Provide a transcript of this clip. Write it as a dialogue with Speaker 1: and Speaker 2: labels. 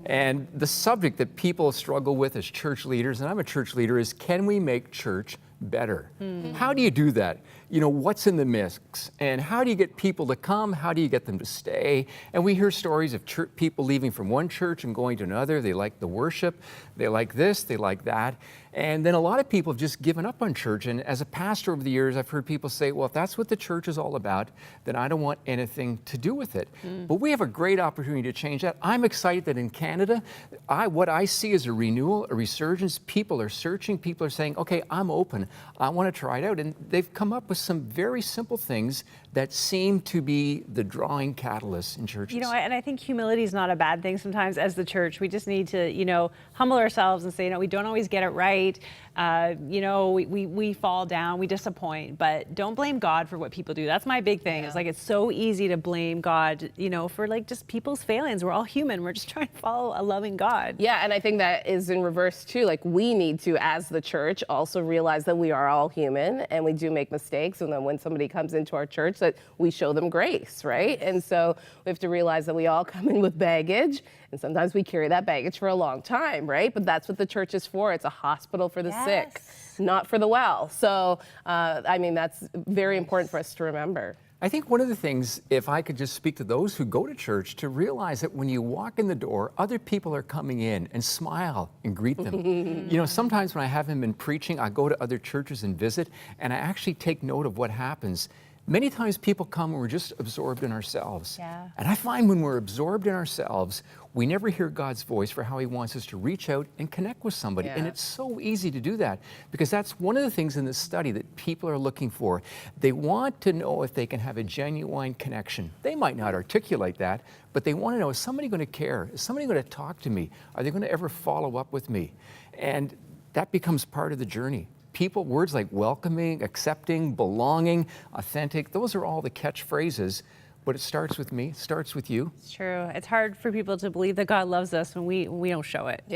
Speaker 1: And the subject that people struggle with as church leaders, and I'm a church leader, is can we make church better? How do you do that? You know, what's in the mix? And how do you get people to come? How do you get them to stay? And we hear stories of people leaving from one church and going to another. They like the worship, they like this, they like that. And then a lot of people have just given up on church. And as a pastor over the years, I've heard people say, well, if that's what the church is all about, then I don't want anything to do with it. But we have a great opportunity to change that. I'm excited that in Canada, what I see is a renewal, a resurgence. People are searching. People are saying, okay, I'm open. I want to try it out. And they've come up with some very simple things that seem to be the drawing catalysts in churches.
Speaker 2: You know, and I think humility is not a bad thing sometimes as the church. We just need to, you know, humble ourselves and say, you know, we don't always get it right. You know, we fall down, we disappoint, but don't blame God for what people do. That's my big thing. Yeah. It's like, it's so easy to blame God, you know, for like just people's failings. We're all human. We're just trying to follow a loving God.
Speaker 3: Yeah, and I think that is in reverse too. Like, we need to, as the church, also realize that we are all human and we do make mistakes. And then when somebody comes into our church, that we show them grace, right? And so we have to realize that we all come in with baggage, and sometimes we carry that baggage for a long time, right? But that's what the church is for. It's a hospital for the sick, not for the well. So, I mean, that's very important for us to remember.
Speaker 1: I think one of the things, if I could just speak to those who go to church, to realize that when you walk in the door, other people are coming in, and smile and greet them. You know, sometimes when I haven't been preaching, I go to other churches and visit, and I actually take note of what happens. Many times people come and we're just absorbed in ourselves. Yeah. And I find when we're absorbed in ourselves, we never hear God's voice for how he wants us to reach out and connect with somebody. Yeah. And it's so easy to do that, because that's one of the things in this study that people are looking for. They want to know if they can have a genuine connection. They might not articulate that, but they want to know, is somebody going to care? Is somebody going to talk to me? Are they going to ever follow up with me? And that becomes part of the journey. People, words like welcoming, accepting, belonging, authentic, those are all the catchphrases, but it starts with me, it starts with you.
Speaker 2: It's true. It's hard for people to believe that God loves us when we don't show it.